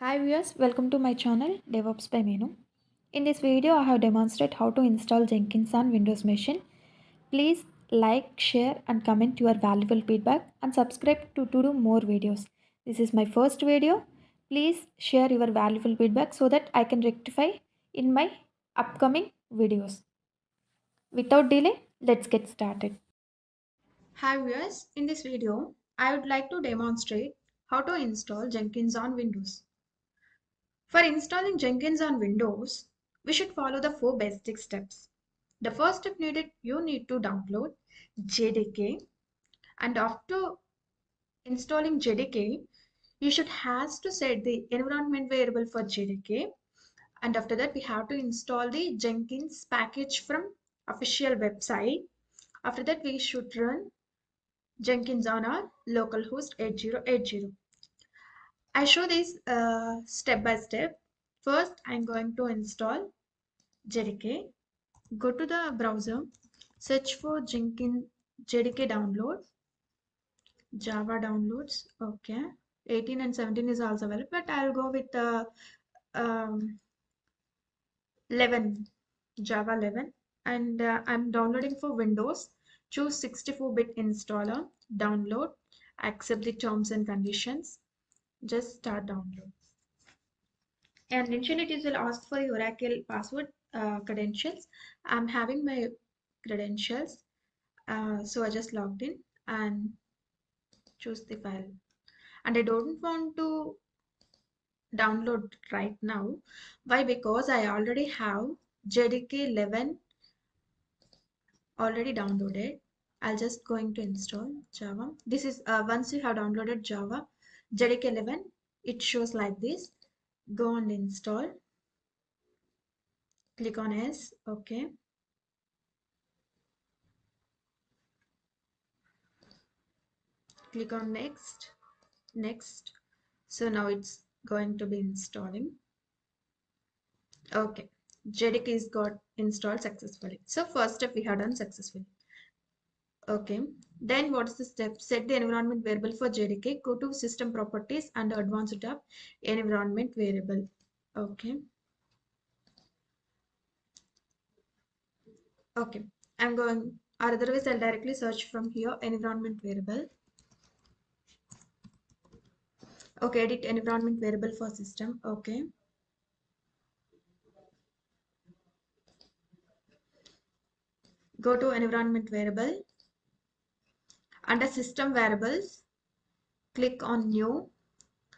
Hi viewers, welcome to my channel DevOps by Menu. In this video, I have demonstrated how to install Jenkins on Windows machine. Please like, share and comment your valuable feedback and subscribe to do more videos. This is my first video. Please share your valuable feedback so that I can rectify in my upcoming videos. Without delay, let's get started. Hi viewers, in this video, I would like to demonstrate how to install Jenkins on Windows. For installing Jenkins on Windows, we should follow the four basic steps. The first step needed, you need to download JDK, and after installing JDK, you should has to set the environment variable for JDK, and after that we have to install the Jenkins package from official website. After that we should run Jenkins on our localhost 8080. I show this step by step. First, I'm going to install JDK. Go to the browser, search for Jenkins JDK download, Java downloads. Okay, 18 and 17 is also available, but I'll go with the um, 11, Java 11, and I'm downloading for Windows. Choose 64-bit installer, download, accept the terms and conditions. Just start download. And initially it will ask for your Oracle password credentials. I'm having my credentials. So I just logged in and choose the file. And I don't want to download right now. Why? Because I already have JDK 11 already downloaded. I'll just going to install Java. This is once you have downloaded Java, JDK 11, it shows like this. Go and install. Click on yes. Okay. Click on next. Next. So now it's going to be installing. Okay, JDK is got installed successfully. So first step we have done successfully. Okay, then what's the step? Set the environment variable for JDK. Go to system properties and advanced tab, environment variable. Okay. Okay, I'm going, or otherwise I'll directly search from here environment variable. Okay, edit environment variable for system. Okay. Go to environment variable. Under system variables, click on new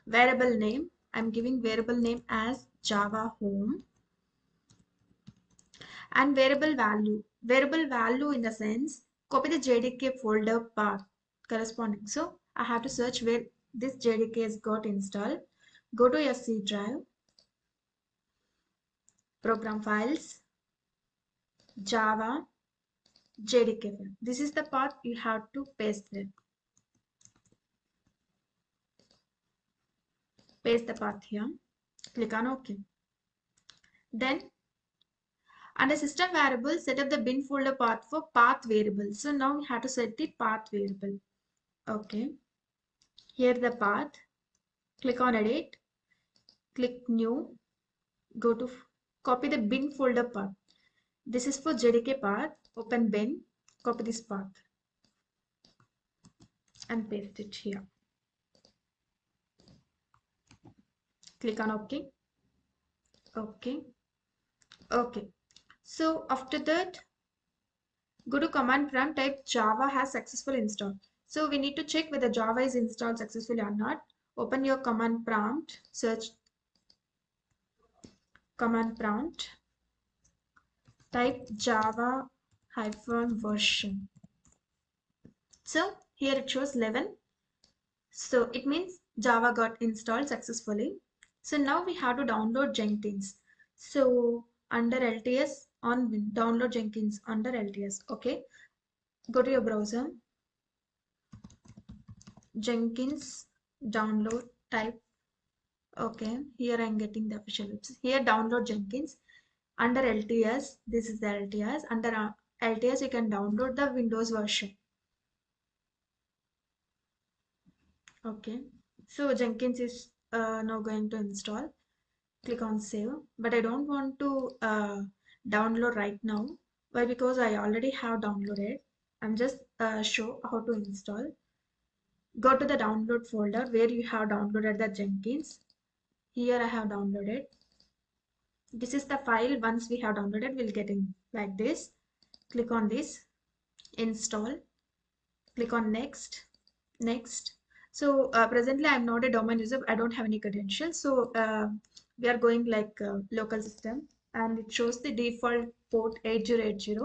variable name. I'm giving variable name as Java home, and variable value. Variable value in the sense, copy the JDK folder path corresponding. So I have to search where this JDK has got installed. Go to your C drive, program files, Java, JDK file. This is the path you have to paste it. Paste the path here. Click on OK. Then under system variable, set up the bin folder path for path variable. So now we have to set the path variable. Okay. Here the path. Click on edit. Click new. Go to copy the bin folder path. This is for JDK path. Open bin. Copy this path and paste it here. Click on OK. Okay. Okay. So after that, go to command prompt, type Java has successful installed. So we need to check whether Java is installed successfully or not. Open your command prompt, search command prompt, type Java -version. So here it shows 11. So it means Java got installed successfully. So now we have to download Jenkins. So under LTS on download Jenkins under LTS. Okay. Go to your browser. Jenkins download, type. Okay, here I'm getting the official website. Here download Jenkins under LTS. This is the LTS. Under LTS you can download the Windows version. Okay, so Jenkins is now going to install. Click on save, but I don't want to download right now. Why? Because I already have downloaded. I'm just show how to install. Go to the download folder where you have downloaded the Jenkins. Here I have downloaded. This is the file. Once we have downloaded, we'll get in like this. Click on this, install. Click on next, next. So presently I'm not a domain user. I don't have any credentials. So we are going like local system, and it shows the default port 8080.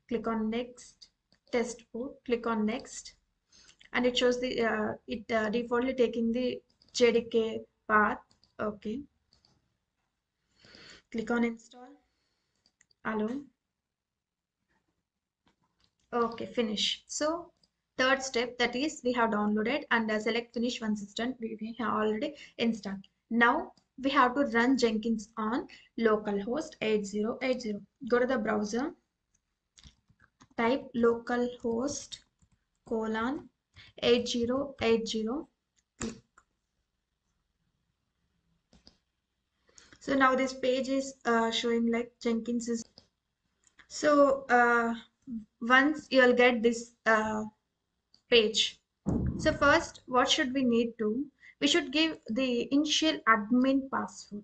Click on next, test port. Click on next, and it shows the defaultly taking the JDK path. Okay. Click on install. Allow. Okay, finish. So third step, that is we have downloaded, and select finish once it's done. We have already installed. Now we have to run Jenkins on localhost 8080. Go to the browser, type localhost colon 8080. So now this page is showing like Jenkins is. So once you'll get this page. So first, what should we need to? We should give the initial admin password.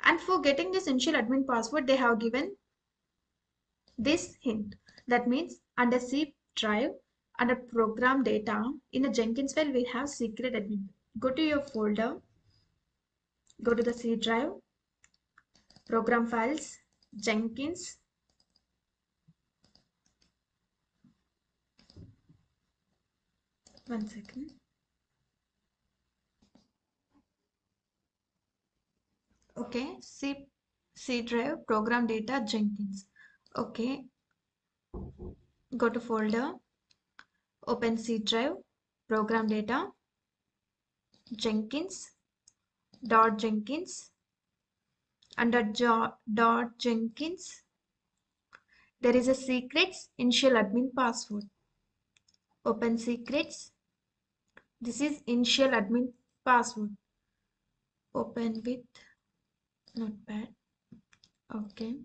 And for getting this initial admin password, they have given this hint. That means under C drive, under program data, in the Jenkins file, we have secret admin. Go to your folder, go to the C drive, program files, Jenkins. One second. Okay, C drive, program data, Jenkins. Okay, go to folder, open C drive, program data, Jenkins, .jenkins. Under .jenkins, there is a secrets initial admin password. Open secrets. This is initial admin password. Open with notepad. Okay.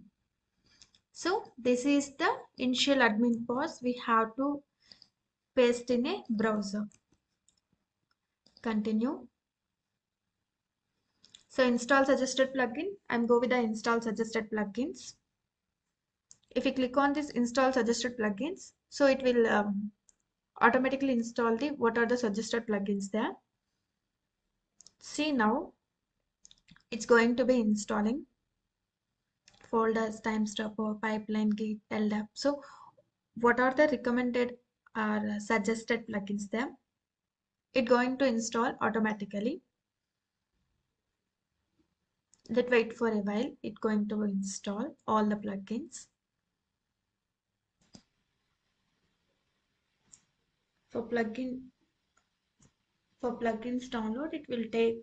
So this is the initial admin pass we have to paste in a browser. Continue. So install suggested plugin. I'm go with the install suggested plugins. If you click on this install suggested plugins, so it will automatically install the what are the suggested plugins there. See, now it's going to be installing folders, timestamp, pipeline, git, LDAP. So what are the recommended or suggested plugins there? It's going to install automatically. Let wait for a while. It's going to install all the plugins. For plugins download, it will take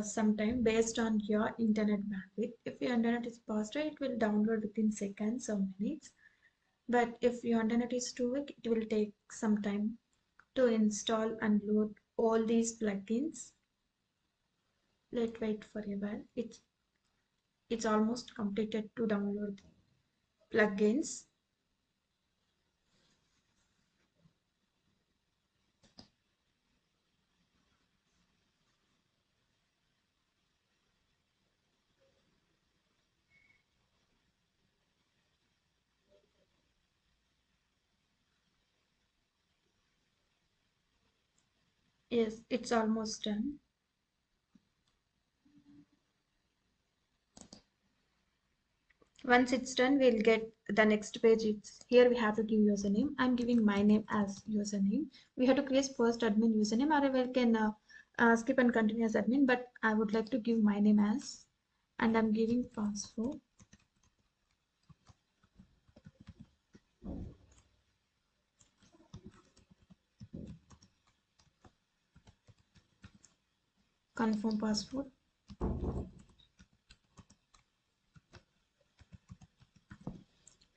some time based on your internet bandwidth. If your internet is faster, it will download within seconds or minutes. But if your internet is too weak, it will take some time to install and load all these plugins. Let's wait for a while. It's almost completed to download plugins. Yes, it's almost done. Once it's done, we'll get the next page. It's here we have to give username. I'm giving my name as username. We have to create first admin username, or we can skip and continue as admin, but I would like to give my name as, and I'm giving password. Confirm password.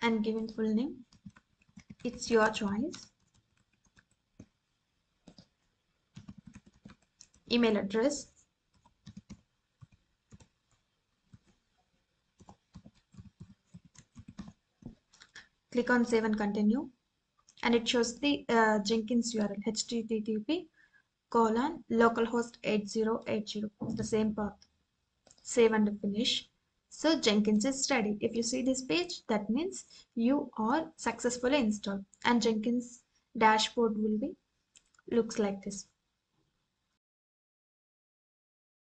And giving full name. It's your choice. email address, click on save and continue, and it shows the Jenkins URL http:// localhost 8080, the same path. Save and finish. So Jenkins is ready. If you see this page, that means you are successfully installed, and Jenkins dashboard will be looks like this.